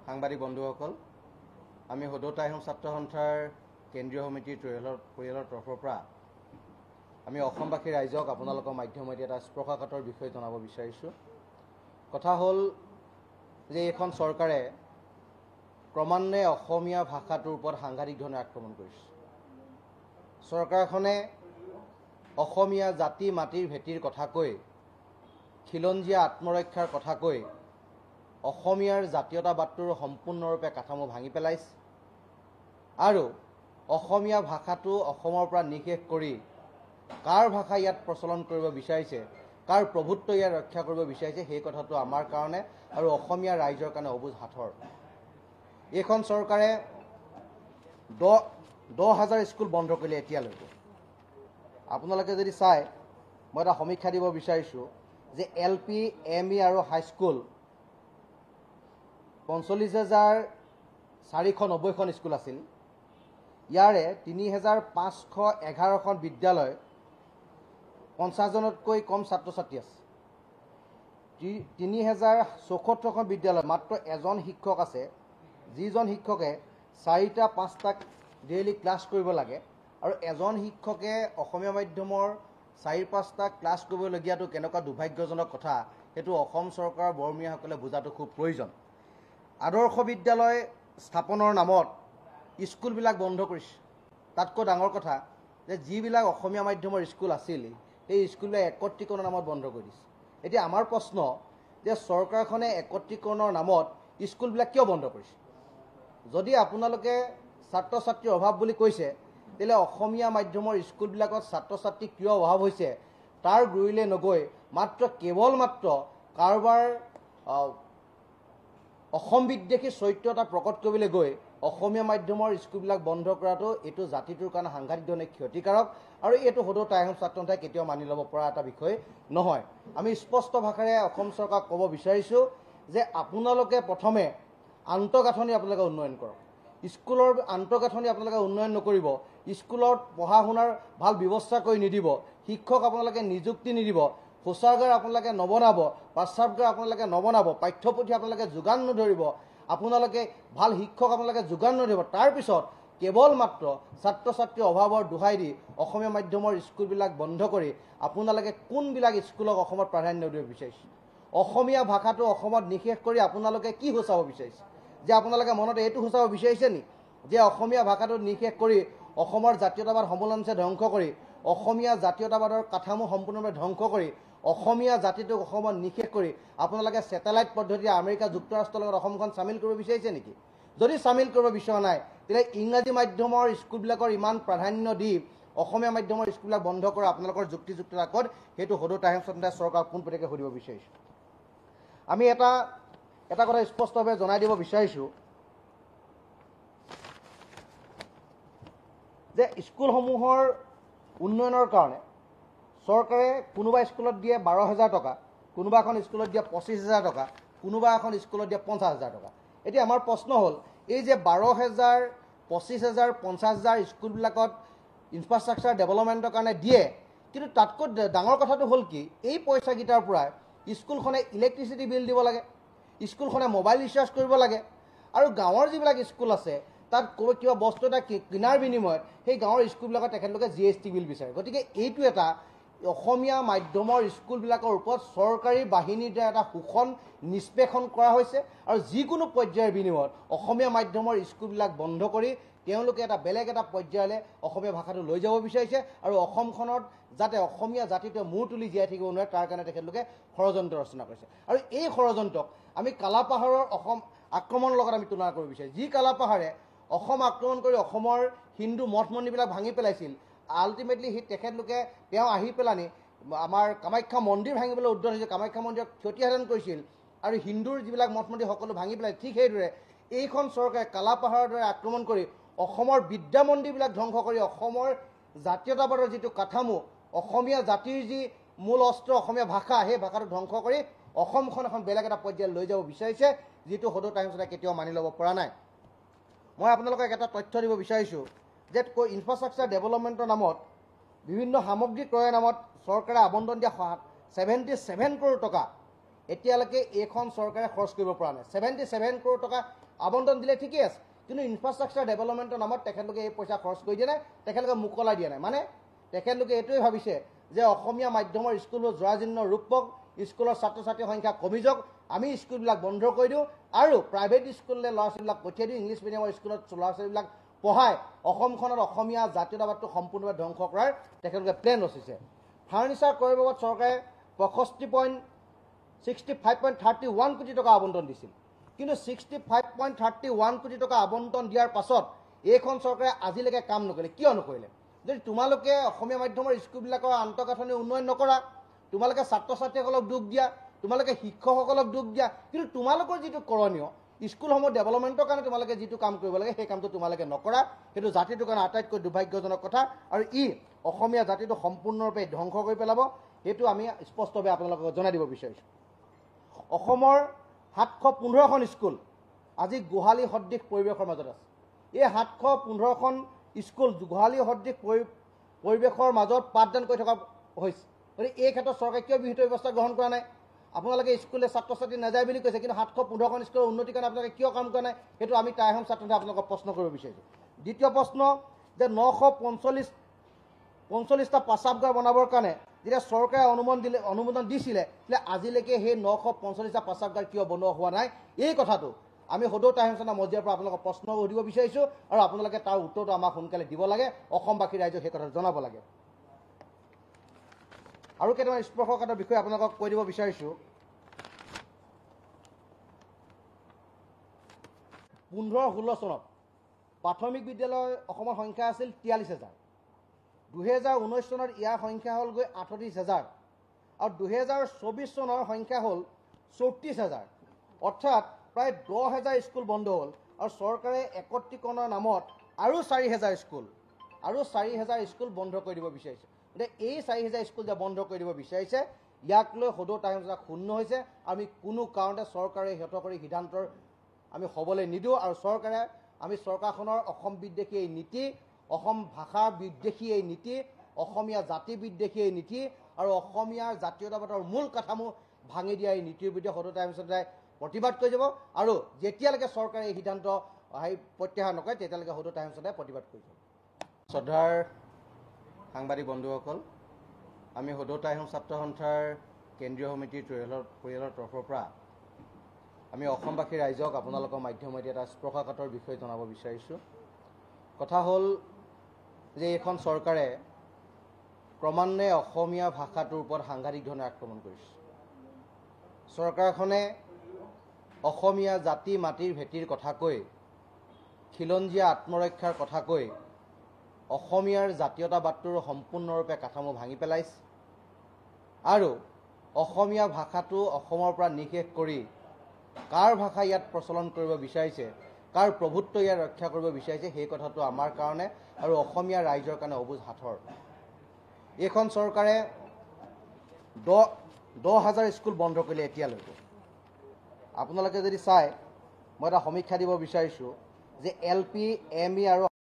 সাংবাদিক বন্ধুসকল, আমি সদৌ আহোম ছাত্ৰ সন্থাৰ কেন্দ্ৰীয় সমিতিৰ পৰিয়ালৰ তৰফৰ পৰা আমি অসমবাসী ৰাইজক আপোনালোকৰ মাধ্যমেদি এটা স্পৰ্শকাতৰ বিষয় জনাব বিচাৰিছোঁ। কথা হ'ল যে এইখন চৰকাৰে ক্ৰমান্বয়ে অসমীয়া ভাষাটোৰ ওপৰত সাংঘাতিক ধৰণে আক্ৰমণ কৰিছে। চৰকাৰখনে অসমীয়া জাতি মাটিৰ ভেটিৰ কথা কৈ, খিলঞ্জীয়া আত্মৰক্ষাৰ কথা কৈ অসমীয়াৰ জাতীয়তাবাদটোৰ সম্পূৰ্ণৰূপে কাঠামো ভাঙি পেলাইছে আৰু অসমীয়া ভাষাটো অসমৰ পৰা নিষেধ কৰি কাৰ ভাষা ইয়াত প্ৰচলন কৰিব বিচাৰিছে, কাৰ প্ৰভুত্ব ইয়াত ৰক্ষা কৰিব বিচাৰিছে, সেই কথাটো আমাৰ কাৰণে আৰু অসমীয়া ৰাইজৰ কাৰণে অবুজ হাতৰ। এইখন চৰকাৰে 10,000 স্কুল বন্ধ কৰিলে এতিয়ালৈকে। আপোনালোকে যদি চাই, মই এটা সমীক্ষা দিব বিচাৰিছোঁ যে LP, ME আৰু হাইস্কুল 45,490খন স্কুল আছিল। ইয়াৰে 3,511খন বিদ্যালয় 50জনতকৈ কম ছাত্ৰ ছাত্ৰী আছে। 3,074খন বিদ্যালয় মাত্ৰ এজন শিক্ষক আছে, যিজন শিক্ষকে 4টা-5টা ডেইলি ক্লাছ কৰিব লাগে। আৰু এজন শিক্ষকে অসমীয়া মাধ্যমৰ 4-5টা ক্লাছ কৰিবলগীয়াটো কেনেকুৱা দুৰ্ভাগ্যজনক কথা, সেইটো অসম চৰকাৰৰ বৰমূৰীয়াসকলে বুজাটো খুব প্ৰয়োজন। আদৰ্শ বিদ্যালয় স্থাপনৰ নামত স্কুলবিলাক বন্ধ কৰিছে। তাতকৈ ডাঙৰ কথা যে যিবিলাক অসমীয়া মাধ্যমৰ স্কুল আছিল, সেই স্কুলবিলাক একত্ৰীকৰণৰ নামত বন্ধ কৰি দিছে। এতিয়া আমাৰ প্ৰশ্ন যে চৰকাৰখনে একত্ৰীকৰণৰ নামত স্কুলবিলাক কিয় বন্ধ কৰিছে? যদি আপোনালোকে ছাত্ৰ ছাত্ৰীৰ অভাৱ বুলি কৈছে, তেতিয়াহ'লে অসমীয়া মাধ্যমৰ স্কুলবিলাকত ছাত্ৰ ছাত্ৰী কিয় অভাৱ হৈছে তাৰ গুৰিলৈ নগৈ কেৱল কাৰোবাৰ অসম বিদ্বেষী চৰিত্ৰ এটা প্ৰকট কৰিবলৈ গৈ অসমীয়া মাধ্যমৰ স্কুলবিলাক বন্ধ কৰাটো এইটো জাতিটোৰ কাৰণে সাংঘাতিক ধৰণে ক্ষতিকাৰক আৰু এইটো সদৌ আহোম ছাত্ৰ সন্থাই কেতিয়াও মানি ল'ব পৰা এটা বিষয় নহয়। আমি স্পষ্ট ভাষাৰে অসম চৰকাৰক ক'ব বিচাৰিছোঁ যে আপোনালোকে প্ৰথমে আন্তঃগাঁথনি আপোনালোকে উন্নয়ন কৰক। স্কুলৰ আন্তঃগাঁথনি আপোনালোকে উন্নয়ন নকৰিব, স্কুলত পঢ়া শুনাৰ ভাল ব্যৱস্থা কৰি নিদিব, শিক্ষক আপোনালোকে নিযুক্তি নিদিব, শৌচাগাৰ আপোনালোকে নবনাব, প্ৰস্ৰাৱগাৰ আপোনালোকে নবনাব, পাঠ্যপুথি আপোনালোকে যোগান নধৰিব, আপোনালোকে ভাল শিক্ষক আপোনালোকে যোগান নধৰিব, তাৰপিছত কেৱল ছাত্ৰ ছাত্ৰীৰ অভাৱৰ দোহাই দি অসমীয়া মাধ্যমৰ স্কুলবিলাক বন্ধ কৰি আপোনালোকে কোনবিলাক স্কুলক অসমত প্ৰাধান্য দিব বিচাৰিছে? অসমীয়া ভাষাটো অসমত নিষেধ কৰি আপোনালোকে কি সূচাব বিচাৰিছে? যে আপোনালোকে মনত এইটো সূচাব বিচাৰিছে নি যে অসমীয়া ভাষাটো নিষেধ কৰি অসমৰ জাতীয়তাবাদ সমুলঞ্চে ধ্বংস কৰি, অসমীয়া জাতীয়তাবাদৰ কাঠামো সম্পূৰ্ণভাৱে ধ্বংস কৰি, অসমীয়া জাতিটোক অসমত নিষেধ কৰি আপোনালোকে ছেটেলাইট পদ্ধতিৰে আমেৰিকা যুক্তৰাষ্ট্ৰৰ লগত অসমখন চামিল কৰিব বিচাৰিছে নেকি? যদি চামিল কৰিব বিচৰা নাই, তেতিয়া ইংৰাজী মাধ্যমৰ স্কুলবিলাকৰ ইমান প্ৰাধান্য দি অসমীয়া মাধ্যমৰ স্কুলবিলাক বন্ধ কৰা আপোনালোকৰ যুক্তিযুক্ততা ক'ত, সেইটো সদৌ আহোম সন্থাই চৰকাৰক পোনপটীয়াকৈ সুধিব বিচাৰিছোঁ। আমি এটা কথা স্পষ্টভাৱে জনাই দিব বিচাৰিছোঁ যে স্কুলসমূহৰ উন্নয়নৰ কাৰণে চৰকাৰে কোনোবা স্কুলত দিয়ে 12,000 টকা, কোনোবা এখন স্কুলত দিয়ে 25,000 টকা, কোনোবা এখন স্কুলত দিয়ে 50,000 টকা। এতিয়া আমাৰ প্ৰশ্ন হ'ল, এই যে 12,000, 25,000, 50,000 স্কুলবিলাকত ইনফ্ৰাষ্ট্ৰাকচাৰ ডেভেলপমেণ্টৰ কাৰণে দিয়ে, কিন্তু তাতকৈ ডাঙৰ কথাটো হ'ল কি, এই পইচাকেইটাৰ পৰাই স্কুলখনে ইলেক্ট্ৰিচিটি বিল দিব লাগে, স্কুলখনে মোবাইল ৰিচাৰ্জ কৰিব লাগে, আৰু গাঁৱৰ যিবিলাক স্কুল আছে তাত কিবা বস্তু এটা কিনাৰ বিনিময়ত সেই গাঁৱৰ স্কুলবিলাকত তেখেতলোকে GST বিল বিচাৰে। গতিকে এইটো এটা অসমীয়া মাধ্যমৰ স্কুলবিলাকৰ ওপৰত চৰকাৰী বাহিনীৰ দ্বাৰা এটা শোষণ নিষ্পেষণ কৰা হৈছে আৰু যিকোনো পৰ্যায়ৰ বিনিময়ত অসমীয়া মাধ্যমৰ স্কুলবিলাক বন্ধ কৰি তেওঁলোকে এটা বেলেগ এটা পৰ্যায়লৈ অসমীয়া ভাষাটো লৈ যাব বিচাৰিছে আৰু অসমখনত যাতে অসমীয়া জাতিটোৱে মূৰ তুলি জীয়াই থাকিব নোৱাৰে তাৰ কাৰণে তেখেতলোকে ষড়যন্ত্ৰ ৰচনা কৰিছে। আৰু এই ষড়যন্ত্ৰক আমি কালাপাহাৰৰ অসম আক্ৰমণৰ লগত আমি তুলনা কৰিব বিচাৰিছোঁ। যি কালাপাহাৰে অসম আক্ৰমণ কৰি অসমৰ হিন্দু মঠ মন্দিৰবিলাক ভাঙি পেলাইছিল, আল্টিমেটলি তেখেতলোকে তেওঁ আহি পেলানি আমাৰ কামাখ্যা মন্দিৰ ভাঙিবলৈ উদ্যত হৈছিল, কামাখ্যা মন্দিৰক ক্ষতিসাধন কৰিছিল আৰু হিন্দুৰ যিবিলাক মঠ মন্দিৰ সকলো ভাঙি পেলাই। ঠিক সেইদৰে এইখন চৰকাৰে কালাপাহাৰৰ দৰে আক্ৰমণ কৰি অসমৰ বিদ্যা মন্দিৰবিলাক ধ্বংস কৰি অসমৰ জাতীয়তাবাদৰ যিটো কাঠামো, অসমীয়া জাতিৰ যি মূল অস্ত্ৰ অসমীয়া ভাষা, সেই ভাষাটো ধ্বংস কৰি অসমখন এখন বেলেগ এটা পৰ্যায়লৈ লৈ যাব বিচাৰিছে, যিটো সদৌ আহোম সন্থাই কেতিয়াও মানি ল'ব পৰা নাই। মই আপোনালোকক এটা তথ্য দিব বিচাৰিছোঁ যে ইনফ্ৰাষ্ট্ৰাকচাৰ ডেভেলপমেণ্টৰ নামত বিভিন্ন সামগ্ৰী ক্ৰয়ৰ নামত চৰকাৰে আবণ্টন দিয়া 77 কৰোৰ টকা এতিয়ালৈকে এইখন চৰকাৰে খৰচ কৰিব পৰা নাই। 77 কৰোৰ টকা আবণ্টন দিলে ঠিকেই আছে, কিন্তু ইনফ্ৰাষ্ট্ৰাকচাৰ ডেভেলপমেণ্টৰ নামত তেখেতলোকে এই পইচা খৰচ কৰি দিয়া নাই, তেখেতলোকে মোকলাই দিয়া নাই। মানে তেখেতলোকে এইটোৱে ভাবিছে যে অসমীয়া মাধ্যমৰ স্কুলবোৰ জৰাজীৰ্ণ ৰূপ পাওক, স্কুলৰ ছাত্ৰ ছাত্ৰীৰ সংখ্যা কমি যাওক, আমি স্কুলবিলাক বন্ধ কৰি দিওঁ আৰু প্ৰাইভেট স্কুললৈ ল'ৰা ছোৱালীবিলাক পঠিয়াই দিওঁ, ইংলিছ মিডিয়ামৰ স্কুলত ল'ৰা ছোৱালীবিলাক পঢ়াই অসমখনত অসমীয়া জাতীয়তাবাদটো সম্পূৰ্ণভাৱে ধ্বংস কৰাৰ তেখেতলোকে প্লেন ৰচিছে। ফাৰ্নিচাৰ ক্ৰয়ৰ বাবদ চৰকাৰে 65.31 কোটি টকা আবণ্টন দিছিল, কিন্তু 65.31 কোটি টকা আবণ্টন দিয়াৰ পাছত এইখন চৰকাৰে আজিলৈকে কাম নকৰিলে। কিয় নকৰিলে? যদি তোমালোকে অসমীয়া মাধ্যমৰ স্কুলবিলাকৰ আন্তঃগাঁথনি উন্নয়ন নকৰা, তোমালোকে ছাত্ৰ ছাত্ৰীসকলক দুখ দিয়া, তোমালোকে শিক্ষকসকলক দুখ দিয়া, কিন্তু তোমালোকৰ যিটো কৰণীয় স্কুলসমূহ ডেভেলপমেণ্টৰ কাৰণে তোমালোকে যিটো কাম কৰিব লাগে সেই কামটো তোমালোকে নকৰা, সেইটো জাতিটোৰ কাৰণে আটাইতকৈ দুৰ্ভাগ্যজনক কথা আৰু ই অসমীয়া জাতিটো সম্পূৰ্ণৰূপে ধ্বংস কৰি পেলাব। সেইটো আমি স্পষ্টভাৱে আপোনালোকক জনাই দিব বিচাৰিছোঁ। অসমৰ 715খন স্কুল আজি গোহালি সদৃশ পৰিৱেশৰ মাজত আছে। এই 715খন স্কুল গোহালি সদৃশ পৰিৱেশৰ মাজত পাঠদান কৰি থকা হৈছে। গতিকে এই ক্ষেত্ৰত চৰকাৰে কিয় বিহিত ব্যৱস্থা গ্ৰহণ কৰা নাই? আপোনালোকে স্কুললৈ ছাত্ৰ ছাত্ৰী নাযায় বুলি কৈছে, কিন্তু 715খন স্কুলৰ উন্নতিৰ কাৰণে আপোনালোকে কিয় কাম কৰা নাই? সেইটো আমি টাইহম ছাত্ৰতে আপোনালোকক প্ৰশ্ন কৰিব বিচাৰিছোঁ। দ্বিতীয় প্ৰশ্ন যে 945টা প্ৰস্ৰাৱগাৰ বনাবৰ কাৰণে যেতিয়া চৰকাৰে অনুমোদন দিছিলে, তেতিয়া আজিলৈকে সেই 945টা প্ৰস্ৰাৱগাৰ কিয় বনোৱা হোৱা নাই? এই কথাটো আমি সদৌ টাইহম ছাত্ৰৰ মজিয়াৰ পৰা আপোনালোকক প্ৰশ্ন সুধিব বিচাৰিছোঁ আৰু আপোনালোকে তাৰ উত্তৰটো আমাক সোনকালে দিব লাগে, অসমবাসী ৰাইজক সেই কথাটো জনাব লাগে। আৰু কেইটামান স্পৰ্শকাতৰ বিষয়ে আপোনালোকক কৈ দিব বিচাৰিছোঁ। 15-16 চনত প্ৰাথমিক বিদ্যালয় অসমৰ সংখ্যা আছিল 43,000। 2019 চনত ইয়াৰ সংখ্যা হ'ল গৈ 38,000 আৰু 2024 চনৰ সংখ্যা হ'ল 34,000। অৰ্থাৎ প্ৰায় 10,000 স্কুল বন্ধ হ'ল আৰু চৰকাৰে একত্ৰীকৰণৰ নামত আৰু 4,000 স্কুল বন্ধ কৰি দিব বিচাৰিছে। গতিকে এই 4,000 স্কুল যে বন্ধ কৰি দিব বিচাৰিছে, ইয়াক লৈ সদৌ টাইমছ ক্ষুণ্ণ হৈছে। আমি কোনো কাৰণতে চৰকাৰে সিহঁতৰ সিদ্ধান্তৰ আমি হ'বলৈ নিদিওঁ আৰু আমি চৰকাৰখনৰ অসম বিদ্বেষী এই নীতি, অসম ভাষা বিদ্বেষী এই নীতি, অসমীয়া জাতি বিদ্বেষী এই নীতি আৰু অসমীয়াৰ জাতীয়তাবাদৰ মূল কাঠামো ভাঙি দিয়া এই নীতিৰ বিৰুদ্ধে সদৌ টাইমছে প্ৰতিবাদ কৰি যাব আৰু যেতিয়ালৈকে চৰকাৰে এই সিদ্ধান্ত প্ৰত্যাহাৰ নকৰে তেতিয়ালৈকে সদৌ টাইমছে প্ৰতিবাদ কৰি যাব। শ্ৰদ্ধাৰ সাংবাদিক বন্ধুসকল, আমি সদৌ টাইহম ছাত্ৰ সন্থাৰ কেন্দ্ৰীয় সমিতিৰ পৰিয়ালৰ তৰফৰ পৰা আমি অসমবাসী ৰাইজক আপোনালোকৰ মাধ্যমেদি এটা স্পৰ্শকাতৰ বিষয় জনাব বিচাৰিছোঁ। কথা হ'ল যে এইখন চৰকাৰে ক্ৰমান্বয়ে অসমীয়া ভাষাটোৰ ওপৰত সাংঘাতিক ধৰণে আক্ৰমণ কৰিছে। চৰকাৰখনে অসমীয়া জাতি মাটিৰ ভেটিৰ কথা কৈ, খিলঞ্জীয়া আত্মৰক্ষাৰ কথা কৈ অসমীয়াৰ জাতীয়তাবাদটোৰ সম্পূৰ্ণৰূপে কাঠামো ভাঙি পেলাইছে আৰু অসমীয়া ভাষাটো অসমৰ পৰা নিঃশেষ কৰি কাৰ ভাষা ইয়াত প্ৰচলন কৰিব বিচাৰিছে, কাৰ প্ৰভুত্ব ইয়াত ৰক্ষা কৰিব বিচাৰিছে, সেই কথাটো আমাৰ কাৰণে আৰু অসমীয়া ৰাইজৰ কাৰণে অবুজ হাতৰ। এইখন চৰকাৰে 10,000 স্কুল বন্ধ কৰিলে এতিয়ালৈকে। আপোনালোকে যদি চাই, মই এটা সমীক্ষা দিব বিচাৰিছোঁ যে LP, ME আৰু